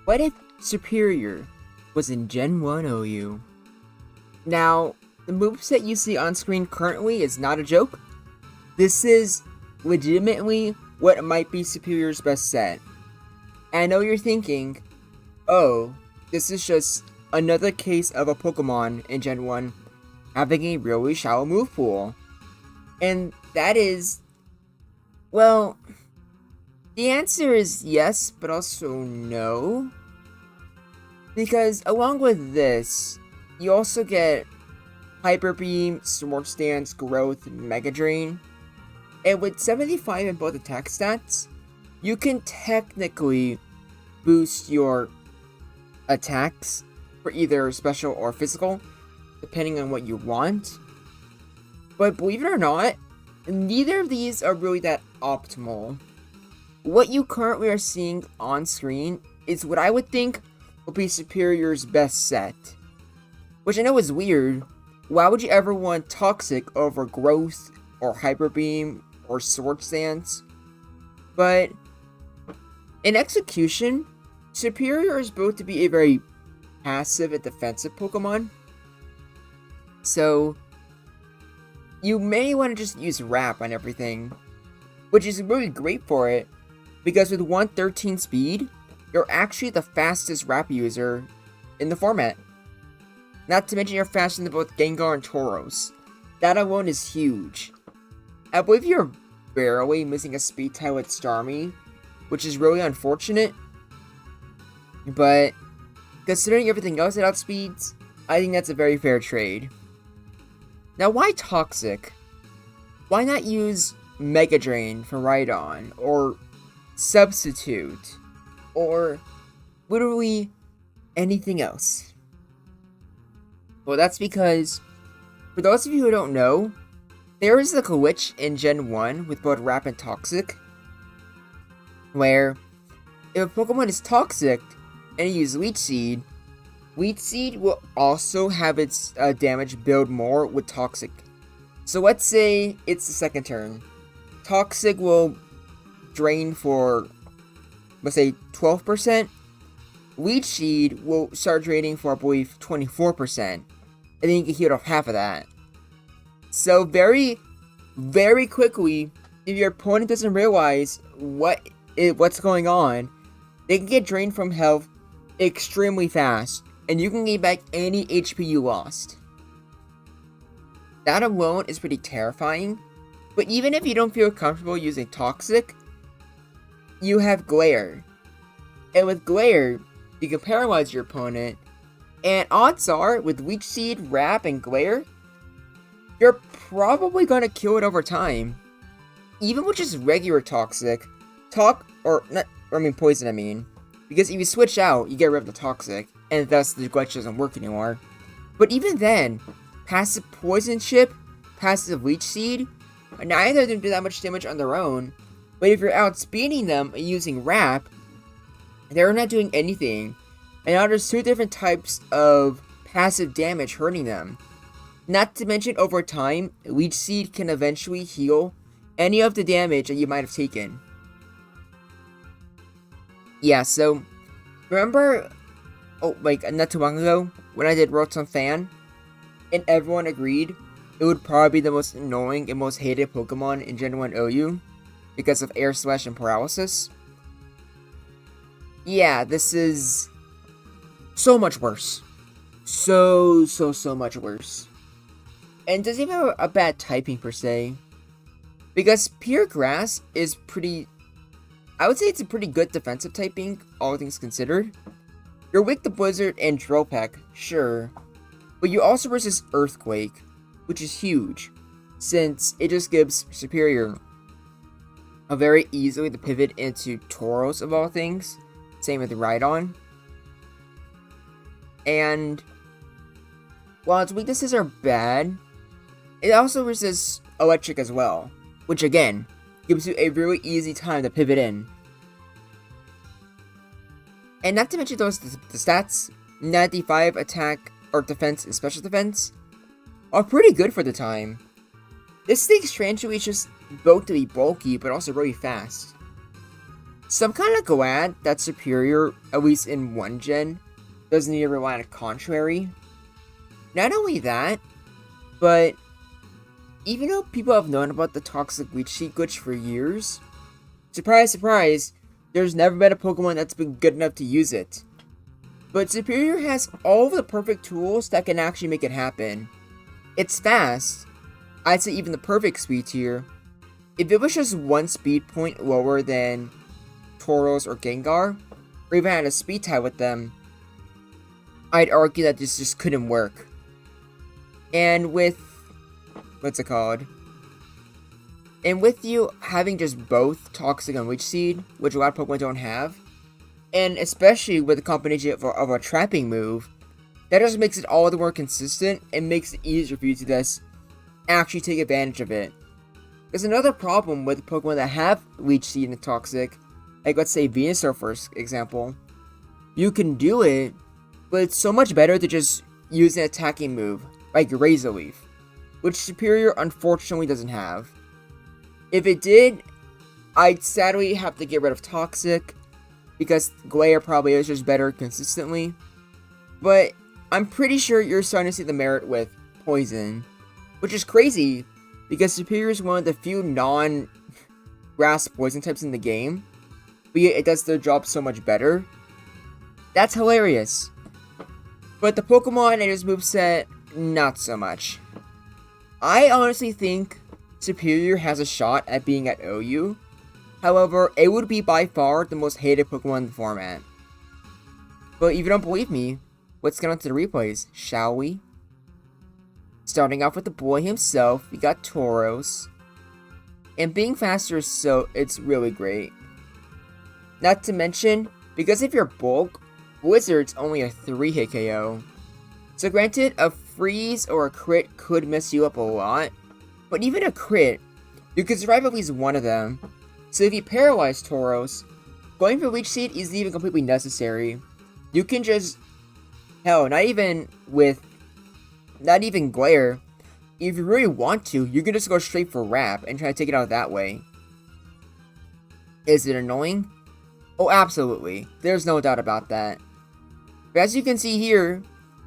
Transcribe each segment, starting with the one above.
What if Superior was in Gen 1 OU? Now, the moveset you see on screen currently is not a joke. This is legitimately what might be Superior's best set. And I know you're thinking, oh, this is just another case of a Pokemon in Gen 1 having a really shallow move pool. And that is, well, the answer is yes, but also no. Because along with this, you also get Hyper Beam, Swords Dance, Growth, and Mega Drain. And with 75 in both attack stats, you can technically boost your attacks for either special or physical, depending on what you want. But believe it or not, neither of these are really that optimal. What you currently are seeing on screen is what I would think will be Superior's best set. Which I know is weird. Why would you ever want Toxic over Growth, or Hyper Beam, or Swords Dance? But in execution, Superior is built to be a very passive and defensive Pokemon. So you may want to just use Wrap on everything, which is really great for it, because with 113 speed, you're actually the fastest Wrap user in the format. Not to mention you're faster than both Gengar and Tauros. That alone is huge. I believe you're barely missing a speed tie with Starmie, which is really unfortunate. But considering everything else it outspeeds, I think that's a very fair trade. Now, why Toxic? Why not use Mega Drain for Rhydon, or Substitute, or literally anything else? Well, that's because, for those of you who don't know, there is a glitch in Gen 1 with both Wrap and Toxic, where if a Pokemon is Toxic and you use Leech Seed will also have its damage build more with Toxic. So let's say it's the second turn. Toxic will drain for, let's say, 12%. Leech Seed will start draining for, I believe, 24%. And then you can heal off half of that. So very, very quickly, if your opponent doesn't realize what's going on, they can get drained from health extremely fast, and you can gain back any HP you lost. That alone is pretty terrifying, but even if you don't feel comfortable using Toxic, you have Glare. And with Glare, you can paralyze your opponent, and odds are, with Leech Seed, Wrap, and Glare, you're probably gonna kill it over time. Even with just regular Toxic, Poison, I mean. Because if you switch out, you get rid of the Toxic, and thus the glitch doesn't work anymore. But even then, passive Poison Chip, passive Leech Seed, neither of them do that much damage on their own, but if you're outspeeding them using Wrap, they're not doing anything. And now there's two different types of passive damage hurting them. Not to mention, over time, Leech Seed can eventually heal any of the damage that you might have taken. Yeah, so, remember, not too long ago, when I did Rotom Fan, and everyone agreed it would probably be the most annoying and most hated Pokemon in Gen 1 OU, because of Air Slash and Paralysis? Yeah, this is so much worse. So much worse. And it doesn't even have a bad typing per se. Because Pure Grass is I would say it's a pretty good defensive typing, all things considered. You're weak to Blizzard and Drill Peck, sure. But you also resist Earthquake, which is huge, since it just gives Superior a very easily to pivot into Tauros of all things. Same with Rhydon. And while its weaknesses are bad, it also resists Electric as well, which again, gives you a really easy time to pivot in. And not to mention the stats, 95 attack or defense and special defense are pretty good for the time. This thing's Trancho is just built to be bulky, but also really fast. So I'm kind of glad that Superior, at least in one gen, doesn't need to rely on a contrary. Not only that, but even though people have known about the toxic leech seed glitch for years, surprise, surprise, there's never been a Pokemon that's been good enough to use it. But Superior has all of the perfect tools that can actually make it happen. It's fast. I'd say even the perfect speed tier. If it was just one speed point lower than Tauros or Gengar, or even had a speed tie with them, I'd argue that this just couldn't work. And with, what's it called? And with you having just both Toxic and Leech Seed, which a lot of Pokemon don't have, and especially with the combination of a trapping move, that just makes it all the more consistent and makes it easier for you to just actually take advantage of it. There's another problem with Pokemon that have Leech Seed and Toxic, like let's say Venusaur for example. You can do it, but it's so much better to just use an attacking move, like Razor Leaf, which Superior unfortunately doesn't have. If it did, I'd sadly have to get rid of Toxic, because Glare probably is just better consistently. But I'm pretty sure you're starting to see the merit with Poison, which is crazy, because Superior is one of the few non-grass poison types in the game, but yet it does their job so much better. That's hilarious. But the Pokemon and his moveset, not so much. I honestly think Superior has a shot at being at OU. However, it would be by far the most hated Pokemon in the format. But if you don't believe me, let's get on to the replays, shall we? Starting off with the boy himself, we got Tauros. And being faster is it's really great. Not to mention, because if you're bulk, Blizzard's only a 3-hit KO. So granted, a freeze or a crit could mess you up a lot, but even a crit, you could survive at least one of them. So if you paralyze Tauros, going for Leech Seed isn't even completely necessary. You can just, hell, not even Glare. If you really want to, you can just go straight for Wrap and try to take it out that way. Is it annoying? Oh, absolutely. There's no doubt about that. But as you can see here,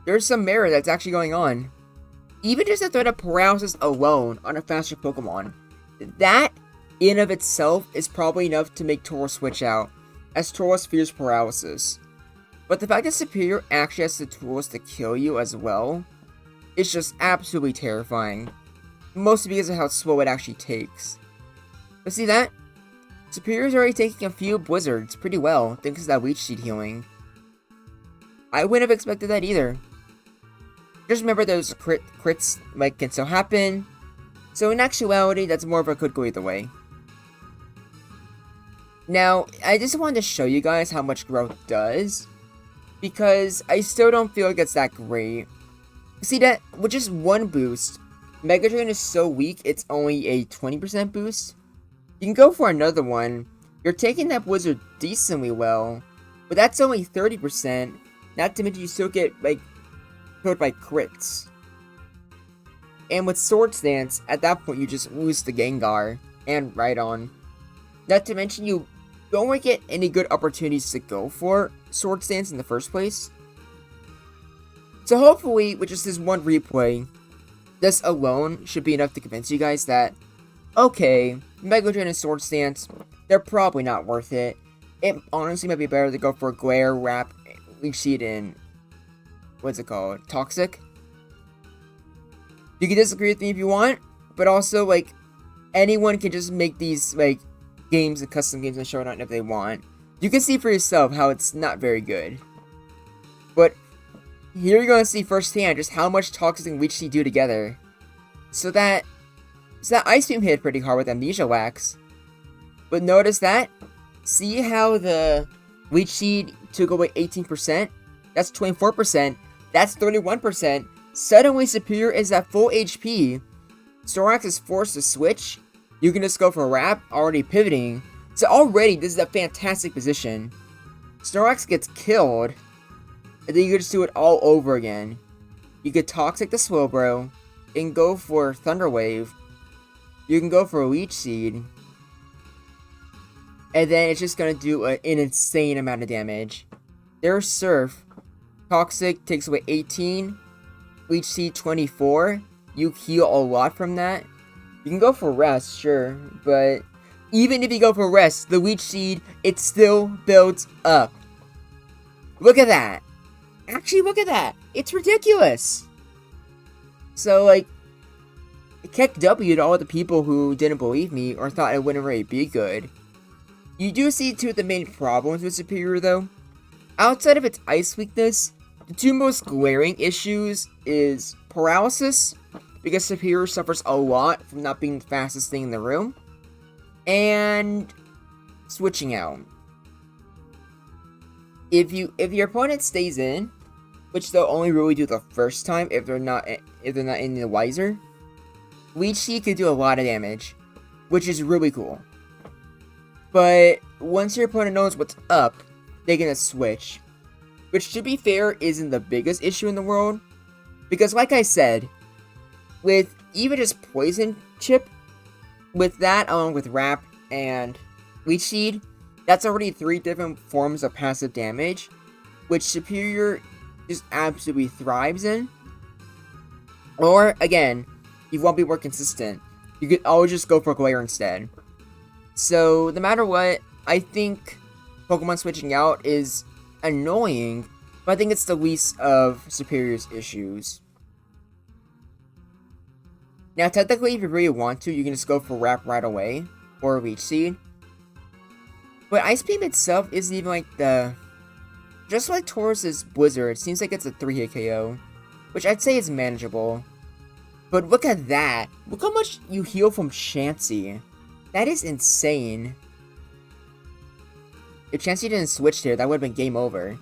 there's some merit that's actually going on. Even just the threat of paralysis alone on a faster Pokemon, that in of itself is probably enough to make Tauros switch out, as Tauros fears paralysis. But the fact that Superior actually has the tools to kill you as well is just absolutely terrifying. Mostly because of how slow it actually takes. But see that? Superior's already taking a few Blizzards pretty well, thanks to that Leech Seed healing. I wouldn't have expected that either. Just remember those crits can still happen. So in actuality, that's more of a could go either way. Now, I just wanted to show you guys how much growth does, because I still don't feel like it's that great. See that, with just one boost, Mega Drain is so weak it's only a 20% boost. You can go for another one. You're taking that Blizzard decently well, but that's only 30%, not to mention you still get, killed by crits. And with Swords Dance, at that point you just lose the Gengar, and Rhydon. Not to mention you don't really get any good opportunities to go for Swords Dance in the first place. So hopefully, with just this one replay, this alone should be enough to convince you guys that, okay, Mega Drain and Swords Dance, they're probably not worth it. It honestly might be better to go for Glare, Wrap, Leech Seed, and what's it called? Toxic. You can disagree with me if you want, but also, anyone can just make these, games and custom games and Showdown if they want. You can see for yourself how it's not very good. But here you're going to see firsthand just how much Toxic and Leech Seed do together. So that Ice Beam hit pretty hard with Amnesia Wax. But notice that. See how the Leech Seed took away 18%? That's 24%. That's 31%. Suddenly Superior is at full HP. Snorlax is forced to switch. You can just go for a Wrap, already pivoting. So already, this is a fantastic position. Snorlax gets killed, and then you can just do it all over again. You could Toxic the Slowbro, and go for Thunder Wave. You can go for a Leech Seed. and then it's just gonna do an insane amount of damage. There's Surf. Toxic takes away 18. Leech Seed 24. You heal a lot from that. You can go for Rest, sure, but even if you go for Rest, the Leech Seed, it still builds up. Look at that. Actually, look at that. It's ridiculous. So, like, it kicked W to all the people who didn't believe me or thought it wouldn't really be good. You do see two of the main problems with Serperior, though. Outside of its ice weakness, the two most glaring issues is paralysis, because Serperior suffers a lot from not being the fastest thing in the room, and switching out. If your opponent stays in, which they'll only really do the first time if they're not in the Wiser, Leech Seed can do a lot of damage, which is really cool. But once your opponent knows what's up, they're gonna switch. Which, to be fair, isn't the biggest issue in the world. Because like I said, with even just Poison Chip, with that along with Wrap and Leech Seed, that's already 3 different forms of passive damage, which Serperior just absolutely thrives in. Or, again, you won't be more consistent. You could always just go for Glare instead. So, no matter what, I think Pokemon switching out is annoying, but I think it's the least of Serperior's issues. Now, technically, if you really want to, you can just go for Wrap right away, or Leech Seed. But Ice Beam itself isn't even like the... Just like Taurus's Blizzard, it seems like it's a 3-hit KO, which I'd say is manageable. But look at that. Look how much you heal from Chansey. That is insane. If Chansey didn't switch there, that would have been game over.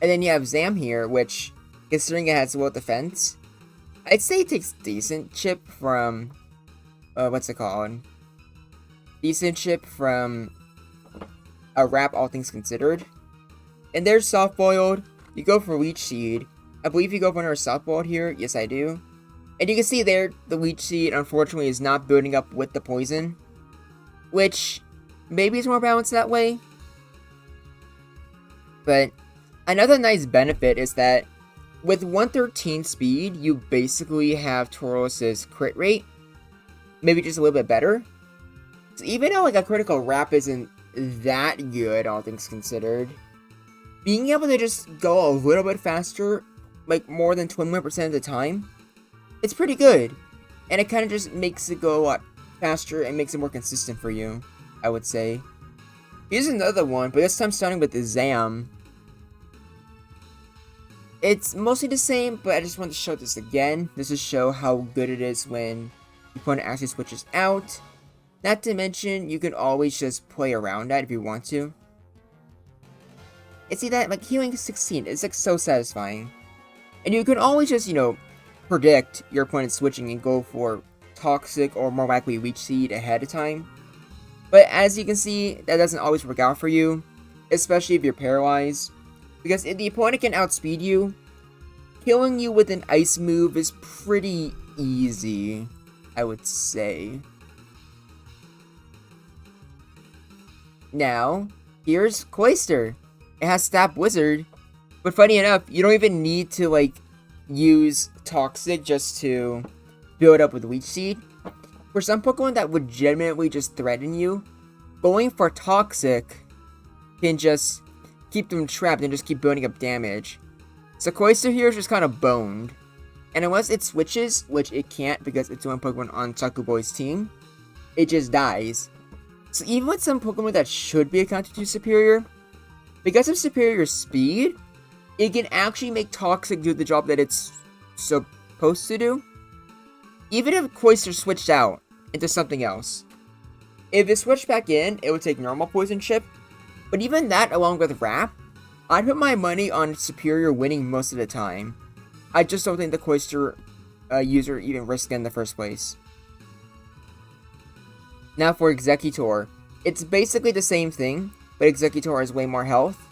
And then you have Zam here, which, considering it has low defense, I'd say it takes decent chip from... what's it called? Decent chip from a Wrap, all things considered. And there's Soft Boiled. You go for Leech Seed. I believe you go for another Soft Boiled here. Yes, I do. And you can see there, the Leech Seed, unfortunately, is not building up with the poison. Which, maybe is more balanced that way. But, another nice benefit is that, with 113 speed, you basically have Taurus's crit rate. Maybe just a little bit better. So even though, like, a critical Wrap isn't that good, all things considered, being able to just go a little bit faster, like more than 21% of the time, it's pretty good. And it kind of just makes it go a lot faster and makes it more consistent for you, I would say. Here's another one, but this time starting with the Zam. It's mostly the same, but I just wanted to show this again. This to show how good it is when your opponent actually switches out. Not to mention, you can always just play around that if you want to. And see that, like, healing 16 is, like, so satisfying. And you can always just, you know, predict your opponent switching and go for Toxic or more likely Leech Seed ahead of time. But as you can see, that doesn't always work out for you, especially if you're paralyzed. Because if the opponent can outspeed you, killing you with an ice move is pretty easy, I would say. Now, here's Cloyster. It has Stab Wizard, but funny enough, you don't even need to, like, use Toxic just to build up with Leech Seed. For some Pokemon that legitimately just threaten you, going for Toxic can just keep them trapped and just keep building up damage. So Cloyster here is just kind of boned. And unless it switches, which it can't because it's one Pokemon on Sakuboy's team, it just dies. So even with some Pokemon that should be accounted to Serperior, because of Serperior's speed, it can actually make Toxic do the job that it's supposed to do. Even if Cloyster switched out into something else. If it switched back in, it would take normal Poison Chip. But even that, along with Wrap, I'd put my money on Serperior winning most of the time. I just don't think the Cloyster user even risked it in the first place. Now for Exeggutor. It's basically the same thing, but Exeggutor has way more health.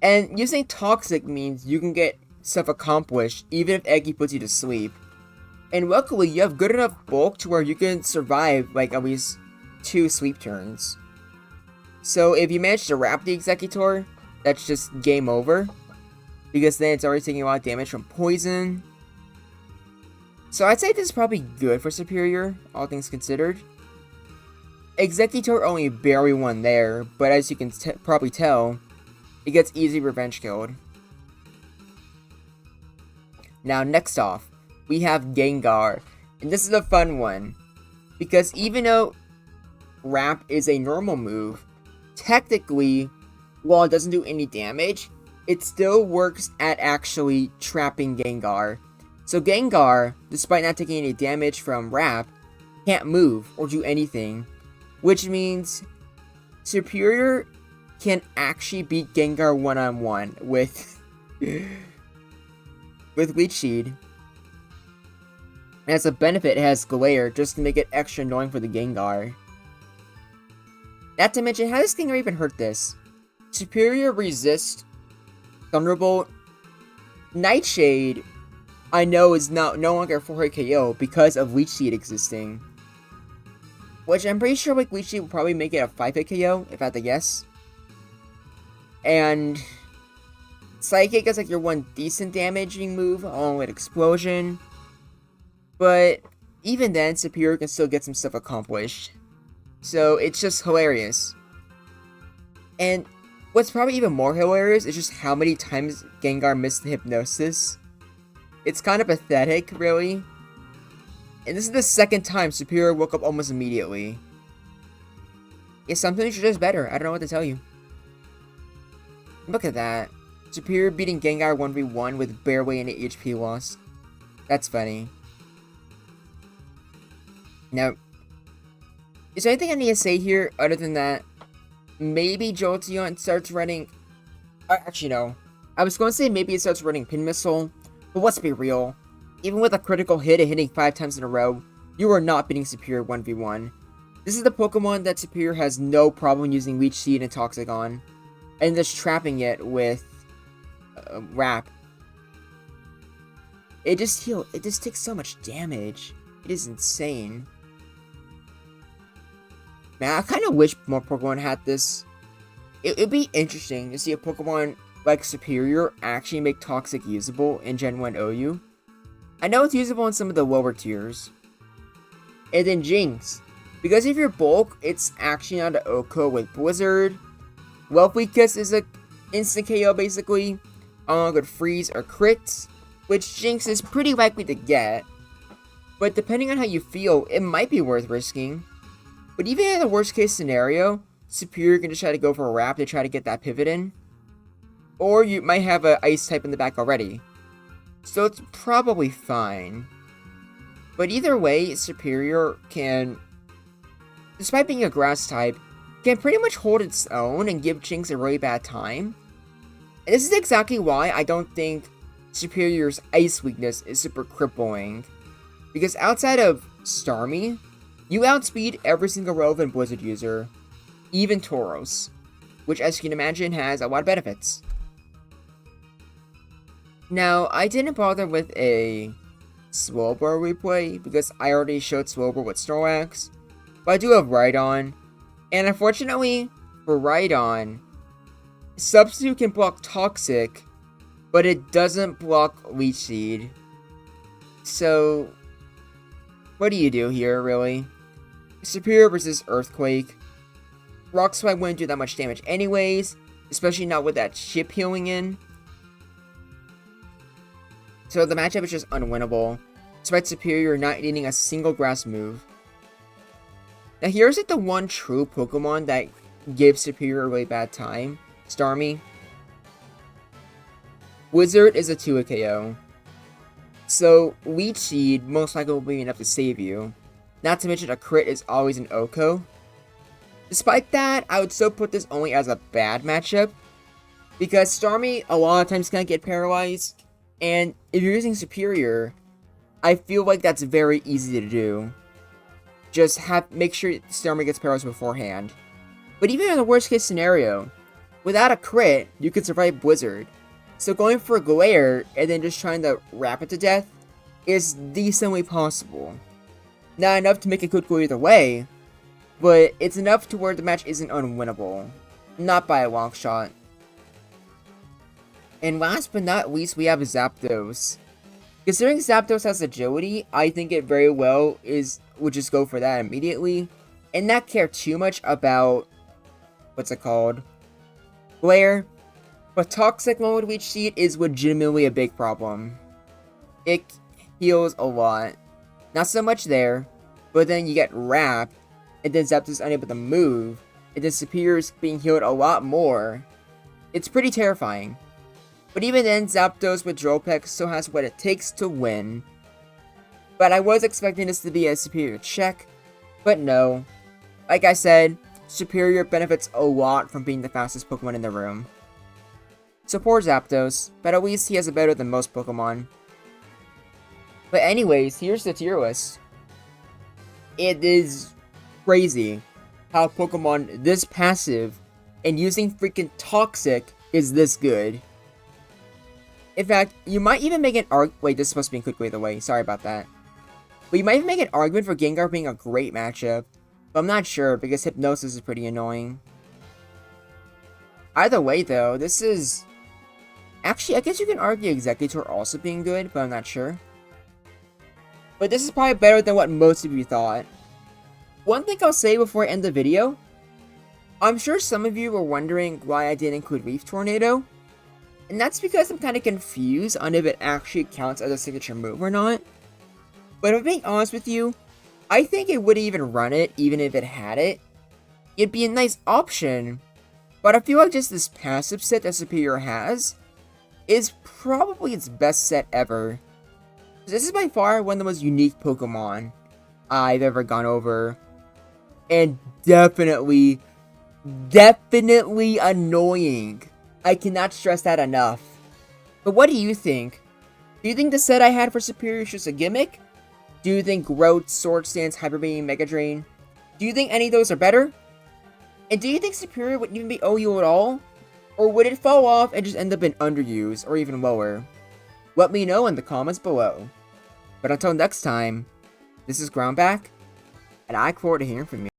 And using Toxic means you can get stuff accomplished even if Eggy puts you to sleep. And luckily, you have good enough bulk to where you can survive like at least 2 sleep turns. So if you manage to wrap the Executor, that's just game over. Because then it's already taking a lot of damage from poison. So I'd say this is probably good for Serperior, all things considered. Executor only barely won there, but as you can probably tell, it gets easy revenge killed. Now next off, we have Gengar, and this is a fun one, because even though Wrap is a normal move, technically, while it doesn't do any damage, it still works at actually trapping Gengar. So Gengar, despite not taking any damage from Wrap, can't move or do anything, which means Serperior can actually beat Gengar one-on-one with Leech Seed. As a benefit, it has Glare just to make it extra annoying for the Gengar. Not to mention, how does Gengar even hurt this? Serperior resists Thunderbolt. Nightshade, I know, is no longer a 4-hit KO because of Leech Seed existing. Which I'm pretty sure like Leech Seed will probably make it a 5-hit KO, if I had to guess. And Psychic is like your one decent damaging move, along with Explosion. But even then, Serperior can still get some stuff accomplished. So it's just hilarious. And what's probably even more hilarious is just how many times Gengar missed the Hypnosis. It's kind of pathetic, really. And this is the second time Serperior woke up almost immediately. Yeah, sometimes you're just better. I don't know what to tell you. Look at that. Serperior beating Gengar 1v1 with barely any HP loss. That's funny. Now, is there anything I need to say here other than that? Maybe Jolteon starts running... actually, no. I was going to say maybe it starts running Pin Missile, but let's be real. Even with a critical hit and hitting 5 times in a row, you are not beating Serperior 1v1. This is the Pokemon that Serperior has no problem using Leech Seed and Toxic on, and just trapping it with Wrap. It just takes so much damage. It is insane. Man, I kind of wish more Pokemon had this. It'd be interesting to see a Pokemon like Serperior actually make Toxic usable in Gen 1 OU. I know it's usable in some of the lower tiers. And then Jinx. Because of your bulk, it's actually not an OHKO with Blizzard. Wealthy Kiss is an instant KO basically, along with Freeze or Crits, which Jinx is pretty likely to get. But depending on how you feel, it might be worth risking. But even in the worst case scenario, Serperior can just try to go for a Wrap to try to get that pivot in. Or you might have an Ice type in the back already. So it's probably fine. But either way, Serperior can, despite being a Grass type, can pretty much hold its own and give Jinx a really bad time. And this is exactly why I don't think Serperior's Ice weakness is super crippling. Because outside of Starmie, you outspeed every single relevant Blizzard user, even Tauros, which as you can imagine has a lot of benefits. Now, I didn't bother with a Slowbro replay because I already showed Slowbro with Snorlax, but I do have Rhydon, and unfortunately for Rhydon, Substitute can block Toxic, but it doesn't block Leech Seed. So, what do you do here, really? Serperior versus Earthquake. Rock Slide wouldn't do that much damage anyways, especially not with that chip healing in. So the matchup is just unwinnable, despite Serperior not needing a single grass move. Now here's like the one true Pokemon that gives Serperior a really bad time. Starmie. Wizard is a 2-hit KO. So Leech Seed most likely will be enough to save you. Not to mention a crit is always an OHKO. Despite that, I would still put this only as a bad matchup, because Starmie a lot of times can get paralyzed, and if you're using Serperior, I feel like that's very easy to do. Just make sure Starmie gets paralyzed beforehand. But even in the worst case scenario, without a crit, you could survive Blizzard. So going for a Glare and then just trying to wrap it to death is decently possible. Not enough to make it good go either way, but it's enough to where the match isn't unwinnable. Not by a long shot. And last but not least, we have Zapdos. Considering Zapdos has agility, I think it very well would just go for that immediately. And not care too much about, what's it called? Glare. But Toxic mode with Sheet is legitimately a big problem. It heals a lot. Not so much there, but then you get Wrap, and then Zapdos is unable to move, and then Superior's being healed a lot more. It's pretty terrifying. But even then, Zapdos with Dropek still has what it takes to win. But I was expecting this to be a Superior check, but no. Like I said, Superior benefits a lot from being the fastest Pokemon in the room. So poor Zapdos, but at least he has it better than most Pokemon. But anyways, here's the tier list. It is crazy how Pokemon this passive and using freaking Toxic is this good. In fact, you might even make an argument. Wait, this is supposed to be quick, by the way. Sorry about that. But you might even make an argument for Gengar being a great matchup. But I'm not sure because Hypnosis is pretty annoying. Either way, though, this is... Actually, I guess you can argue Executor also being good, but I'm not sure. But this is probably better than what most of you thought. One thing I'll say before I end the video. I'm sure some of you were wondering why I didn't include Leaf Tornado. And that's because I'm kind of confused on if it actually counts as a signature move or not. But if I'm being honest with you, I think it wouldn't even run it even if it had it. It'd be a nice option, but I feel like just this passive set that Superior has is probably its best set ever. This is by far one of the most unique Pokemon I've ever gone over. And definitely annoying. I cannot stress that enough. But what do you think? Do you think the set I had for Superior is just a gimmick? Do you think Growth, Sword Stance, Hyper Beam, Mega Drain? Do you think any of those are better? And do you think Superior wouldn't even be OU at all? Or would it fall off and just end up in underused or even lower? Let me know in the comments below. But until next time, this is Groundback, and I look forward to hearing from you.